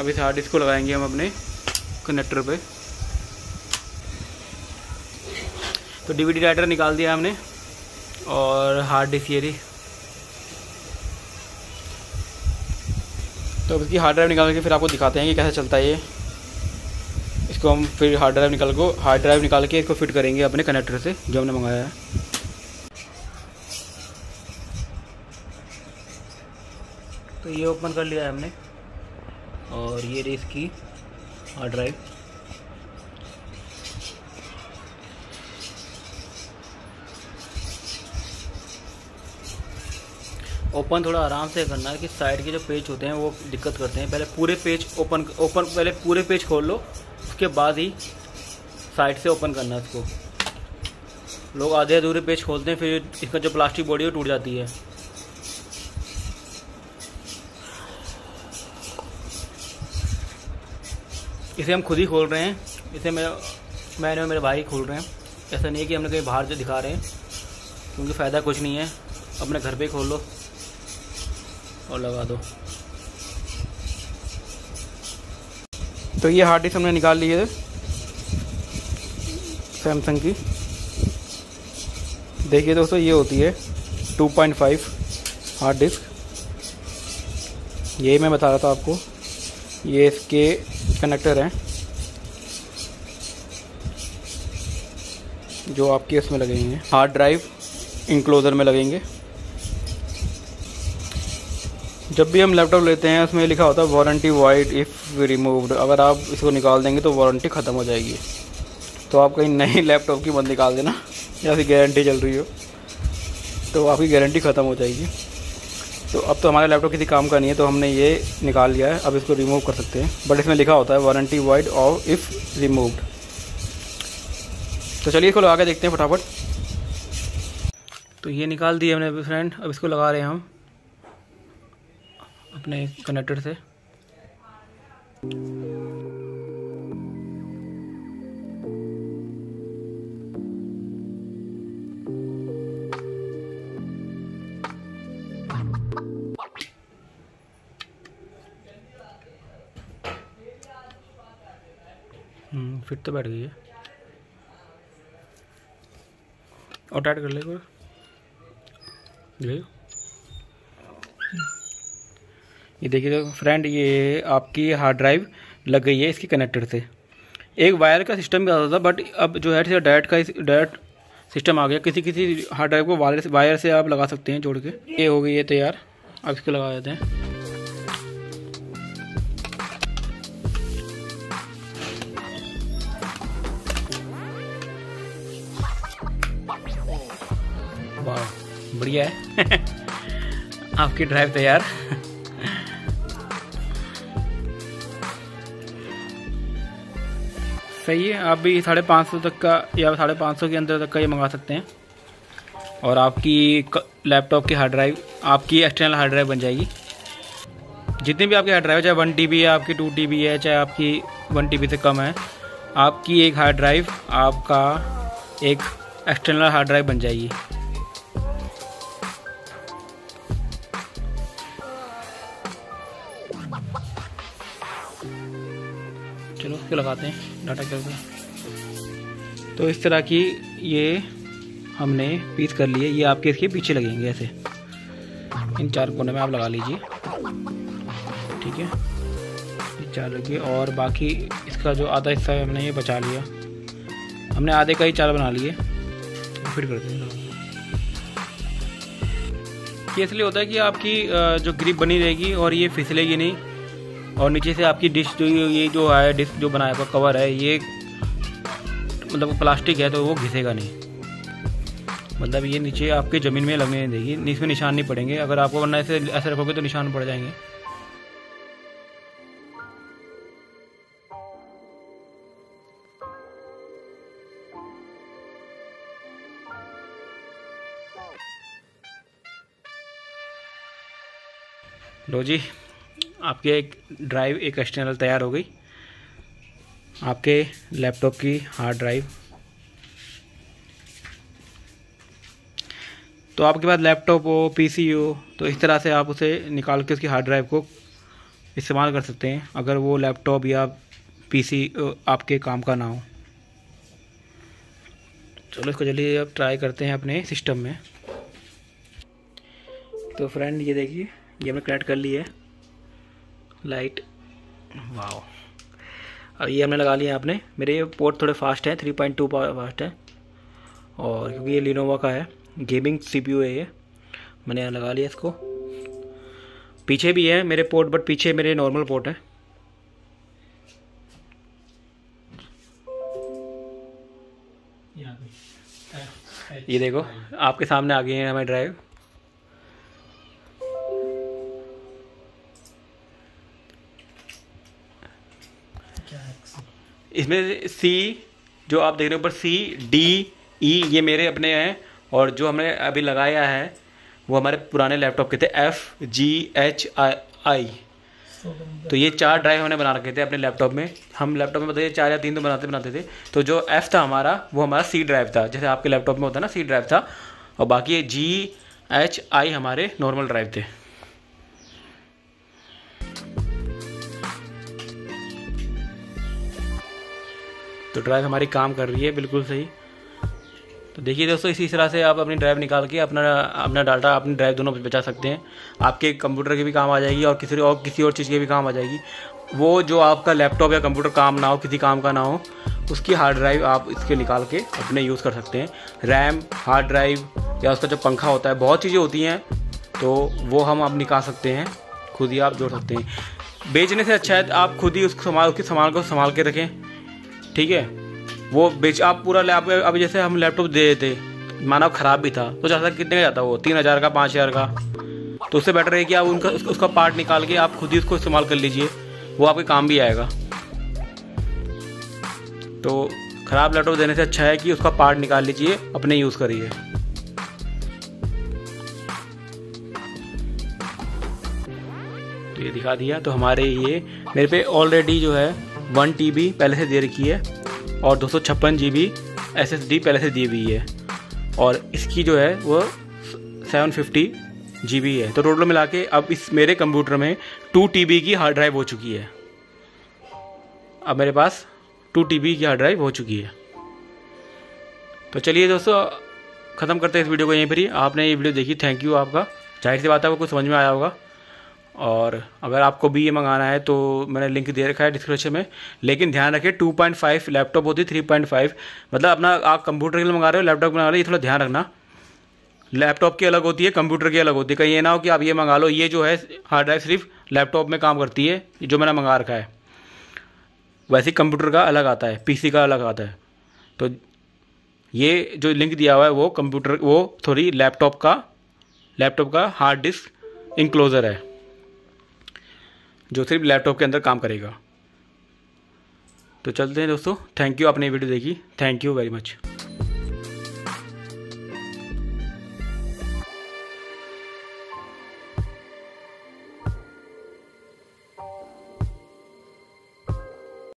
अब इस hard disk को लगाएंगे हम अपने कनेक्टर पे। तो डीवीडी राइटर निकाल दिया हमने और हार्ड डिस्क ये रही। तो अब इसकी हार्ड ड्राइव निकाल के फिर आपको दिखाते हैं कि कैसे चलता है ये। इसको हम फिर हार्ड ड्राइव निकाल के इसको फिट करेंगे अपने कनेक्टर से जो हमने मंगाया है। तो ये ओपन कर लिया है हमने और ये रही इसकी हार्ड ड्राइव। ओपन थोड़ा आराम से करना है कि साइड के जो पेज होते हैं वो दिक्कत करते हैं। पहले पूरे पेज पहले पूरे पेज खोल लो, उसके बाद ही साइड से ओपन करना है इसको। लोग आधे अधूरे पेज खोलते हैं, फिर इसका जो प्लास्टिक बॉडी है टूट जाती है। इसे हम खुद ही खोल रहे हैं, इसे मैंने और मेरे भाई खोल रहे हैं। ऐसा नहीं है कि हमने कहीं बाहर से दिखा रहे हैं, क्योंकि फ़ायदा कुछ नहीं है। अपने घर पे खोल लो और लगा दो। तो ये हार्ड डिस्क हमने निकाल ली है सैमसंग की। देखिए दोस्तों, ये होती है 2.5 हार्ड डिस्क। यही मैं बता रहा था आपको। ये इसके कनेक्टर हैं जो आपके इसमें लगेंगे, हार्ड ड्राइव इंक्लोजर में लगेंगे। जब भी हम लैपटॉप लेते हैं उसमें लिखा होता है वारंटी वाइड इफ़ रिमूव्ड। अगर आप इसको निकाल देंगे तो वारंटी ख़त्म हो जाएगी। तो आप कहीं नए लैपटॉप की मत निकाल देना, या फिर गारंटी चल रही हो तो आपकी गारंटी ख़त्म हो जाएगी। तो अब तो हमारा लैपटॉप किसी काम का नहीं है, तो हमने ये निकाल लिया है। अब इसको रिमूव कर सकते हैं, बट इसमें लिखा होता है वारंटी वाइड और इफ़ रिमूव्ड। तो चलिए इसको लगा के देखते हैं फटाफट। तो ये निकाल दिए हमने फ्रेंड। अब इसको लगा रहे हैं हम अपने कनेक्टर से। फिट तो बैठ गई है और टाइट कर ले। ये देखिए तो फ्रेंड, ये आपकी हार्ड ड्राइव लग गई है इसकी कनेक्टर से। एक वायर का सिस्टम भी आता था, बट अब जो है डायरेक्ट सिस्टम आ गया। किसी हार्ड ड्राइव को वायर से आप लगा सकते हैं जोड़ के। ये हो गई है तैयार। अब इसको लगा देते हैं। वाह, बढ़िया है। आपकी ड्राइव तैयार। सही है। आप भी 550 तक का या 550 के अंदर तक का ये मंगा सकते हैं और आपकी लैपटॉप की हार्ड ड्राइव आपकी एक्सटर्नल हार्ड ड्राइव बन जाएगी। जितनी भी आपकी हार्ड ड्राइव, चाहे 1 TB है, आपकी 2 TB है, चाहे आपकी 1 TB से कम है, आपकी एक हार्ड ड्राइव आपका एक एक्सटर्नल हार्ड ड्राइव बन जाएगी। चलो इसको लगाते हैं डाटा करके। तो इस तरह की ये हमने पीस कर लिए। ये आपके इसके पीछे लगेंगे ऐसे, इन 4 कोने में आप लगा लीजिए। ठीक है, ये 4 लगे और बाकी इसका जो आधा हिस्सा है हमने ये बचा लिया। हमने आधे का ही 4 बना लिए। फिर करते हैं। ये इसलिए होता है कि आपकी जो ग्रिप बनी रहेगी और ये फिसलेगी नहीं। और नीचे से आपकी डिश ये जो है डिस्क जो बनाया हुआ कवर है, ये मतलब प्लास्टिक है तो वो घिसेगा नहीं। मतलब ये नीचे आपके ज़मीन में लगने नहीं देगी, इसमें निशान नहीं पड़ेंगे। अगर आपको वरना ऐसे रखोगे तो निशान पड़ जाएंगे। लो जी, आपके एक ड्राइव एक एक्सटर्नल तैयार हो गई, आपके लैपटॉप की हार्ड ड्राइव। तो आपके पास लैपटॉप हो, पीसी हो, तो इस तरह से आप उसे निकाल के उसकी हार्ड ड्राइव को इस्तेमाल कर सकते हैं अगर वो लैपटॉप या पीसी आपके काम का ना हो। चलो इसको चलिए अब ट्राई करते हैं अपने सिस्टम में। तो फ्रेंड ये देखिए, ये हमने कनेक्ट कर ली है लाइट। वाओ, अब ये हमने लगा लिया आपने। मेरे ये पोर्ट थोड़े फास्ट हैं, 3.2 फास्ट है, और क्योंकि ये लिनोवा का है, गेमिंग CPU है ये, मैंने यहाँ लगा लिया इसको। पीछे भी है मेरे पोर्ट, बट पीछे मेरे नॉर्मल पोर्ट है। ये देखो आपके सामने आ गए हैं हमारे ड्राइव। इसमें C जो आप देख रहे हो ऊपर, C, D, E ये मेरे अपने हैं, और जो हमने अभी लगाया है वो हमारे पुराने लैपटॉप के थे, F, G, H, I। तो ये 4 ड्राइव हमने बना रखे थे अपने लैपटॉप में। हम लैपटॉप में बताइए 4 या 3 तो बनाते थे। तो जो F था हमारा वो हमारा C ड्राइव था, जैसे आपके लैपटॉप में होता है ना C ड्राइव था, और बाकी ये G, H, I हमारे नॉर्मल ड्राइव थे। तो ड्राइव हमारी काम कर रही है बिल्कुल सही। तो देखिए दोस्तों, इसी तरह से आप अपनी ड्राइव निकाल के अपना डाटा, अपनी ड्राइव दोनों बचा सकते हैं। आपके कंप्यूटर के भी काम आ जाएगी और किसी और चीज़ के भी काम आ जाएगी। वो जो आपका लैपटॉप या कंप्यूटर काम ना हो, किसी काम का ना हो, उसकी हार्ड ड्राइव आप इसके निकाल के अपने यूज़ कर सकते हैं। रैम, हार्ड ड्राइव या उसका जो पंखा होता है, बहुत चीज़ें होती हैं, तो वो हम आप निकाल सकते हैं, खुद ही आप जोड़ सकते हैं। बेचने से अच्छा है आप खुद ही उसके सामान को संभाल के रखें, ठीक है। वो आप पूरा लैपटॉप, अब जैसे हम लैपटॉप दे देते, माना ख़राब भी था, तो ज़्यादा कितने का जाता वो, 3000 का, 5000 का। तो उससे बेटर है कि आप उसका पार्ट निकाल के आप खुद ही उसको इस्तेमाल कर लीजिए, वो आपके काम भी आएगा। तो ख़राब लैपटॉप देने से अच्छा है कि उसका पार्ट निकाल लीजिए, अपने यूज़ करिए। तो ये दिखा दिया। तो हमारे ये मेरे पे ऑलरेडी जो है 1 TB पहले से दे रखी है, और 256 GB SSD पहले से दी हुई है, और इसकी जो है वो 750 GB है। तो टोटल मिला के अब इस मेरे कंप्यूटर में 2 TB की हार्ड ड्राइव हो चुकी है। अब मेरे पास 2 TB की हार्ड ड्राइव हो चुकी है। तो चलिए दोस्तों, ख़त्म करते हैं इस वीडियो को यहीं पर ही। आपने ये वीडियो देखी, थैंक यू आपका। जाहिर सी बात है आपको कुछ समझ में आया होगा। और अगर आपको भी ये मंगाना है तो मैंने लिंक दे रखा है डिस्क्रिप्शन में। लेकिन ध्यान रखिए 2.5 लैपटॉप होती है, 3.5 मतलब अपना आप कंप्यूटर के लिए मंगा रहे हो, लैपटॉप मंगा रहे हो, ये थोड़ा ध्यान रखना। लैपटॉप की अलग होती है, कंप्यूटर की अलग होती है। कहीं ये ना हो कि आप ये मंगा लो, ये जो है हार्ड ड्राइव सिर्फ लैपटॉप में काम करती है, जो मैंने मंगा रखा है। वैसे कंप्यूटर का अलग आता है, PC का अलग आता है। तो ये जो लिंक दिया हुआ है वो कंप्यूटर, वो सॉरी लैपटॉप का हार्ड डिस्क इंक्लोजर है, जो सिर्फ लैपटॉप के अंदर काम करेगा। तो चलते हैं दोस्तों, थैंक यू, आपने वीडियो देखी, थैंक यू वेरी मच।